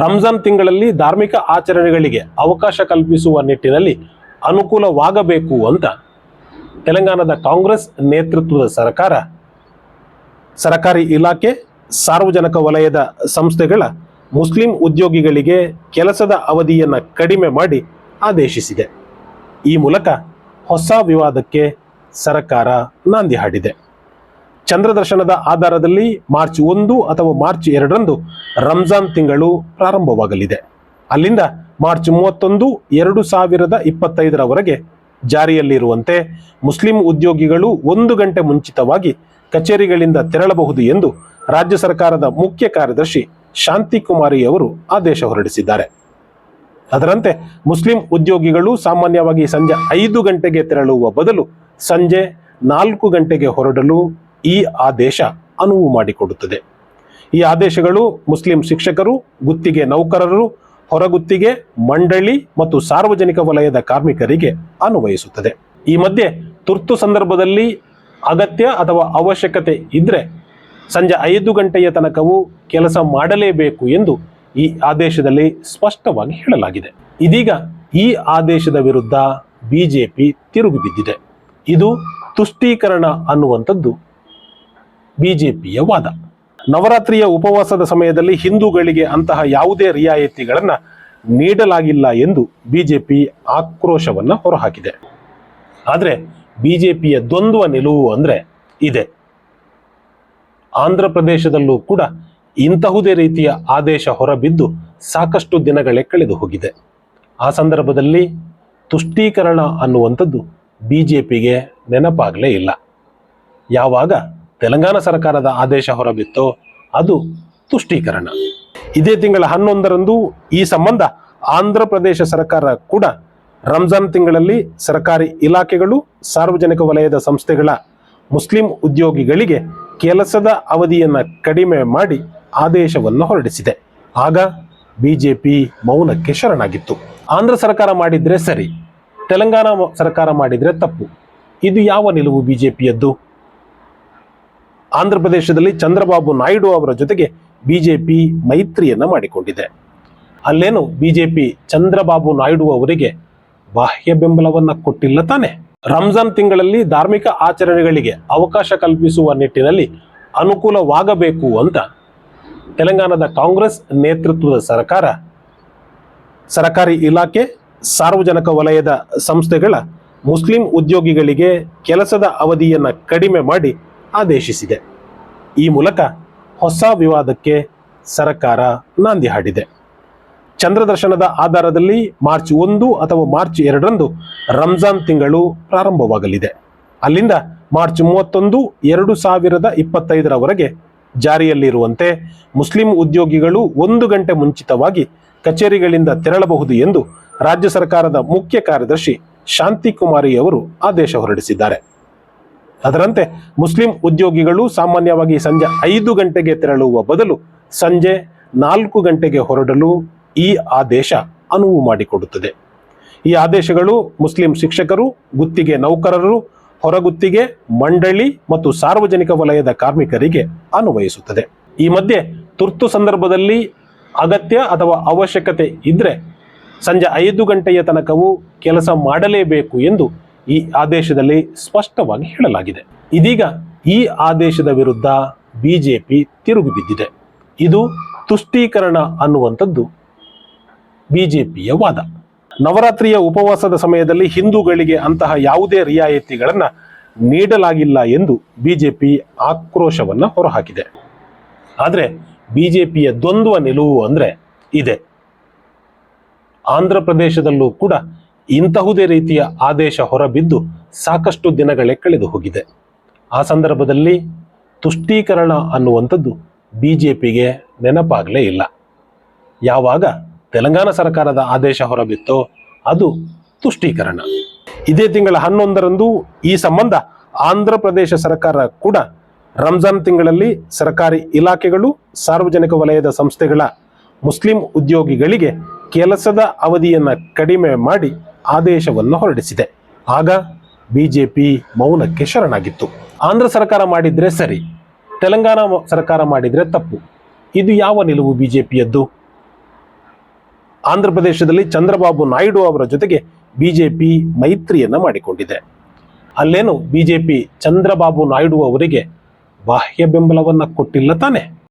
ರಂಜಾನ್ ತಿಂಗಳಲ್ಲಿ ಧಾರ್ಮಿಕ ಆಚರಣೆಗಳಿಗೆ ಅವಕಾಶ ಕಲ್ಪಿಸುವ ನಿಟ್ಟಿನಲ್ಲಿ ಅನುಕೂಲವಾಗಬೇಕು ಅಂತ ತೆಲಂಗಾಣದ ಕಾಂಗ್ರೆಸ್ ನೇತೃತ್ವದ ಸರ್ಕಾರ ಸರ್ಕಾರಿ ಇಲಾಖೆ, ಸಾರ್ವಜನಿಕ ವಲಯದ ಸಂಸ್ಥೆಗಳ ಮುಸ್ಲಿಂ ಉದ್ಯೋಗಿಗಳಿಗೆ ಕೆಲಸದ ಅವಧಿಯನ್ನು ಕಡಿಮೆ ಮಾಡಿ ಆದೇಶಿಸಿದೆ. ಈ ಮೂಲಕ ಹೊಸ ವಿವಾದಕ್ಕೆ ಸರ್ಕಾರ ನಾಂದಿ ಹಾಡಿದೆ. ಚಂದ್ರದರ್ಶನದ ಆಧಾರದಲ್ಲಿ ಮಾರ್ಚ್ 1 ಅಥವಾ ಮಾರ್ಚ್ 2ರಂದು ರಂಜಾನ್ ತಿಂಗಳು ಪ್ರಾರಂಭವಾಗಲಿದೆ. ಅಲ್ಲಿಂದ ಮಾರ್ಚ್ 31, 2025ರವರೆಗೆ ಜಾರಿಯಲ್ಲಿರುವಂತೆ ಮುಸ್ಲಿಂ ಉದ್ಯೋಗಿಗಳು 1 ಗಂಟೆ ಮುಂಚಿತವಾಗಿ ಕಚೇರಿಗಳಿಂದ ತೆರಳಬಹುದು ಎಂದು ರಾಜ್ಯ ಸರ್ಕಾರದ ಮುಖ್ಯ ಕಾರ್ಯದರ್ಶಿ ಶಾಂತಿಕುಮಾರಿ ಅವರು ಆದೇಶ ಹೊರಡಿಸಿದ್ದಾರೆ. ಅದರಂತೆ ಮುಸ್ಲಿಂ ಉದ್ಯೋಗಿಗಳು ಸಾಮಾನ್ಯವಾಗಿ ಸಂಜೆ 5 ಗಂಟೆಗೆ ತೆರಳುವ ಬದಲು ಸಂಜೆ 4 ಗಂಟೆಗೆ ಹೊರಡಲು ಈ ಆದೇಶ ಅನುವು ಮಾಡಿಕೊಡುತ್ತದೆ. ಈ ಆದೇಶಗಳು ಮುಸ್ಲಿಂ ಶಿಕ್ಷಕರು, ಗುತ್ತಿಗೆ ನೌಕರರು, ಹೊರಗುತ್ತಿಗೆ, ಮಂಡಳಿ ಮತ್ತು ಸಾರ್ವಜನಿಕ ವಲಯದ ಕಾರ್ಮಿಕರಿಗೆ ಅನ್ವಯಿಸುತ್ತದೆ. ಈ ಮಧ್ಯೆ ತುರ್ತು ಸಂದರ್ಭದಲ್ಲಿ ಅಗತ್ಯ ಅಥವಾ ಅವಶ್ಯಕತೆ ಇದ್ರೆ ಸಂಜೆ 5 ಗಂಟೆಯ ತನಕವೂ ಕೆಲಸ ಮಾಡಲೇಬೇಕು ಎಂದು ಈ ಆದೇಶದಲ್ಲಿ ಸ್ಪಷ್ಟವಾಗಿ ಹೇಳಲಾಗಿದೆ. ಇದೀಗ ಈ ಆದೇಶದ ವಿರುದ್ಧ ಬಿಜೆಪಿ ತಿರುಗಿ ಬಿದ್ದಿದೆ. ಇದು ತುಷ್ಟೀಕರಣ ಅನ್ನುವಂಥದ್ದು ಬಿಜೆಪಿಯ ವಾದ. ನವರಾತ್ರಿಯ ಉಪವಾಸದ ಸಮಯದಲ್ಲಿ ಹಿಂದೂಗಳಿಗೆ ಅಂತಹ ಯಾವುದೇ ರಿಯಾಯಿತಿಗಳನ್ನು ನೀಡಲಾಗಿಲ್ಲ ಎಂದು ಬಿಜೆಪಿ ಆಕ್ರೋಶವನ್ನು ಹೊರಹಾಕಿದೆ. ಆದರೆ ಬಿಜೆಪಿಯ ದ್ವಂದ್ವ ನಿಲುವು ಅಂದ್ರೆ ಇದೆ. ಆಂಧ್ರ ಪ್ರದೇಶದಲ್ಲೂ ಕೂಡ ಇಂತಹುದೇ ರೀತಿಯ ಆದೇಶ ಹೊರಬಿದ್ದು ಸಾಕಷ್ಟು ದಿನಗಳೇ ಕಳೆದು ಹೋಗಿದೆ. ಆ ಸಂದರ್ಭದಲ್ಲಿ ತುಷ್ಟೀಕರಣ ಅನ್ನುವಂಥದ್ದು ಬಿಜೆಪಿಗೆ ನೆನಪಾಗಲೇ ಇಲ್ಲ. ಯಾವಾಗ ತೆಲಂಗಾಣ ಸರ್ಕಾರದ ಆದೇಶ ಹೊರಬಿತ್ತೋ ಅದು ತುಷ್ಟೀಕರಣ. ಇದೇ ತಿಂಗಳ 11ರಂದು ಈ ಸಂಬಂಧ ಆಂಧ್ರ ಪ್ರದೇಶ ಸರ್ಕಾರ ಕೂಡ ರಂಜಾನ್ ತಿಂಗಳಲ್ಲಿ ಸರ್ಕಾರಿ ಇಲಾಖೆಗಳು, ಸಾರ್ವಜನಿಕ ವಲಯದ ಸಂಸ್ಥೆಗಳ ಮುಸ್ಲಿಂ ಉದ್ಯೋಗಿಗಳಿಗೆ ಕೆಲಸದ ಅವಧಿಯನ್ನು ಕಡಿಮೆ ಮಾಡಿ ಆದೇಶವನ್ನು ಹೊರಡಿಸಿದೆ. ಆಗ ಬಿಜೆಪಿ ಮೌನಕ್ಕೆ ಶರಣಾಗಿತ್ತು. ಆಂಧ್ರ ಸರ್ಕಾರ ಮಾಡಿದ್ರೆ ಸರಿ, ತೆಲಂಗಾಣ ಸರ್ಕಾರ ಮಾಡಿದ್ರೆ ತಪ್ಪು. ಇದು ಯಾವ ನಿಲುವು ಬಿಜೆಪಿಯದ್ದು? ಆಂಧ್ರ ಪ್ರದೇಶದಲ್ಲಿ ಚಂದ್ರಬಾಬು ನಾಯ್ಡು ಅವರ ಜೊತೆಗೆ ಬಿಜೆಪಿ ಮೈತ್ರಿಯನ್ನ ಮಾಡಿಕೊಂಡಿದೆ. ಅಲ್ಲೇನು ಬಿಜೆಪಿ ಚಂದ್ರಬಾಬು ನಾಯ್ಡು ಅವರಿಗೆ ಬಾಹ್ಯ ಬೆಂಬಲವನ್ನ ಕೊಟ್ಟಿಲ್ಲ ತಾನೆ. ರಂಜಾನ್ ತಿಂಗಳಲ್ಲಿ ಧಾರ್ಮಿಕ ಆಚರಣೆಗಳಿಗೆ ಅವಕಾಶ ಕಲ್ಪಿಸುವ ನಿಟ್ಟಿನಲ್ಲಿ ಅನುಕೂಲವಾಗಬೇಕು ಅಂತ ತೆಲಂಗಾಣದ ಕಾಂಗ್ರೆಸ್ ನೇತೃತ್ವದ ಸರ್ಕಾರ ಸರ್ಕಾರಿ ಇಲಾಖೆ, ಸಾರ್ವಜನಿಕ ವಲಯದ ಸಂಸ್ಥೆಗಳ ಮುಸ್ಲಿಂ ಉದ್ಯೋಗಿಗಳಿಗೆ ಕೆಲಸದ ಅವಧಿಯನ್ನು ಕಡಿಮೆ ಮಾಡಿ ಆದೇಶಿಸಿದೆ. ಈ ಮೂಲಕ ಹೊಸ ವಿವಾದಕ್ಕೆ ಸರ್ಕಾರ ನಾಂದಿ ಹಾಡಿದೆ. ಚಂದ್ರದರ್ಶನದ ಆಧಾರದಲ್ಲಿ ಮಾರ್ಚ್ 1 ಅಥವಾ ಮಾರ್ಚ್ 2ರಂದು ರಂಜಾನ್ ತಿಂಗಳು ಪ್ರಾರಂಭವಾಗಲಿದೆ. ಅಲ್ಲಿಂದ ಮಾರ್ಚ್ 31, 2025ರವರೆಗೆ ಜಾರಿಯಲ್ಲಿರುವಂತೆ ಮುಸ್ಲಿಂ ಉದ್ಯೋಗಿಗಳು 1 ಗಂಟೆ ಮುಂಚಿತವಾಗಿ ಕಚೇರಿಗಳಿಂದ ತೆರಳಬಹುದು ಎಂದು ರಾಜ್ಯ ಸರ್ಕಾರದ ಮುಖ್ಯ ಕಾರ್ಯದರ್ಶಿ ಶಾಂತಿಕುಮಾರಿ ಅವರು ಆದೇಶ ಹೊರಡಿಸಿದ್ದಾರೆ. ಅದರಂತೆ ಮುಸ್ಲಿಂ ಉದ್ಯೋಗಿಗಳು ಸಾಮಾನ್ಯವಾಗಿ ಸಂಜೆ 5 ಗಂಟೆಗೆ ತೆರಳುವ ಬದಲು ಸಂಜೆ 4 ಗಂಟೆಗೆ ಹೊರಡಲು ಈ ಆದೇಶ ಅನುವು ಮಾಡಿಕೊಡುತ್ತದೆ. ಈ ಆದೇಶಗಳು ಮುಸ್ಲಿಂ ಶಿಕ್ಷಕರು, ಗುತ್ತಿಗೆ ನೌಕರರು, ಹೊರಗುತ್ತಿಗೆ, ಮಂಡಳಿ ಮತ್ತು ಸಾರ್ವಜನಿಕ ವಲಯದ ಕಾರ್ಮಿಕರಿಗೆ ಅನ್ವಯಿಸುತ್ತದೆ. ಈ ಮಧ್ಯೆ ತುರ್ತು ಸಂದರ್ಭದಲ್ಲಿ ಅಗತ್ಯ ಅಥವಾ ಅವಶ್ಯಕತೆ ಇದ್ರೆ ಸಂಜೆ 5 ಗಂಟೆಯ ತನಕವೂ ಕೆಲಸ ಮಾಡಲೇಬೇಕು ಎಂದು ಈ ಆದೇಶದಲ್ಲಿ ಸ್ಪಷ್ಟವಾಗಿ ಹೇಳಲಾಗಿದೆ. ಇದೀಗ ಈ ಆದೇಶದ ವಿರುದ್ಧ ಬಿಜೆಪಿ ತಿರುಗಿ ಬಿದ್ದಿದೆ. ಇದು ತುಷ್ಟೀಕರಣ ಅನ್ನುವಂಥದ್ದು ಬಿಜೆಪಿಯ ವಾದ. ನವರಾತ್ರಿಯ ಉಪವಾಸದ ಸಮಯದಲ್ಲಿ ಹಿಂದೂಗಳಿಗೆ ಅಂತಹ ಯಾವುದೇ ರಿಯಾಯಿತಿಗಳನ್ನು ನೀಡಲಾಗಿಲ್ಲ ಎಂದು ಬಿಜೆಪಿ ಆಕ್ರೋಶವನ್ನು ಹೊರಹಾಕಿದೆ. ಆದರೆ ಬಿಜೆಪಿಯ ದ್ವಂದ್ವ ನಿಲುವು ಅಂದ್ರೆ ಇದೆ. ಆಂಧ್ರ ಪ್ರದೇಶದಲ್ಲೂ ಕೂಡ ಇಂತಹುದೇ ರೀತಿಯ ಆದೇಶ ಹೊರಬಿದ್ದು ಸಾಕಷ್ಟು ದಿನಗಳೇ ಕಳೆದು ಹೋಗಿದೆ. ಆ ಸಂದರ್ಭದಲ್ಲಿ ತುಷ್ಟೀಕರಣ ಅನ್ನುವಂಥದ್ದು ಬಿಜೆಪಿಗೆ ನೆನಪಾಗಲೇ ಇಲ್ಲ. ಯಾವಾಗ ತೆಲಂಗಾಣ ಸರ್ಕಾರದ ಆದೇಶ ಹೊರಬಿತ್ತೋ ಅದು ತುಷ್ಟೀಕರಣ. ಇದೇ ತಿಂಗಳ 11ರಂದು ಈ ಸಂಬಂಧ ಆಂಧ್ರ ಪ್ರದೇಶ ಸರ್ಕಾರ ಕೂಡ ರಂಜಾನ್ ತಿಂಗಳಲ್ಲಿ ಸರ್ಕಾರಿ ಇಲಾಖೆಗಳು, ಸಾರ್ವಜನಿಕ ವಲಯದ ಸಂಸ್ಥೆಗಳ ಮುಸ್ಲಿಂ ಉದ್ಯೋಗಿಗಳಿಗೆ ಕೆಲಸದ ಅವಧಿಯನ್ನು ಕಡಿಮೆ ಮಾಡಿ ಆದೇಶವನ್ನು ಹೊರಡಿಸಿದೆ. ಆಗ ಬಿಜೆಪಿ ಮೌನಕ್ಕೆ ಶರಣಾಗಿತ್ತು. ಆಂಧ್ರ ಸರ್ಕಾರ ಮಾಡಿದ್ರೆ ಸರಿ, ತೆಲಂಗಾಣ ಸರ್ಕಾರ ಮಾಡಿದ್ರೆ ತಪ್ಪು. ಇದು ಯಾವ ನಿಲುವು ಬಿಜೆಪಿಯದ್ದು? ಆಂಧ್ರ ಪ್ರದೇಶದಲ್ಲಿ ಚಂದ್ರಬಾಬು ನಾಯ್ಡು ಅವರ ಜೊತೆಗೆ ಬಿಜೆಪಿ ಮೈತ್ರಿಯನ್ನ ಮಾಡಿಕೊಂಡಿದೆ. ಅಲ್ಲೇನು ಬಿಜೆಪಿ ಚಂದ್ರಬಾಬು ನಾಯ್ಡು ಅವರಿಗೆ ಬಾಹ್ಯ ಬೆಂಬಲವನ್ನ ಕೊಟ್ಟಿಲ್ಲ ತಾನೆ.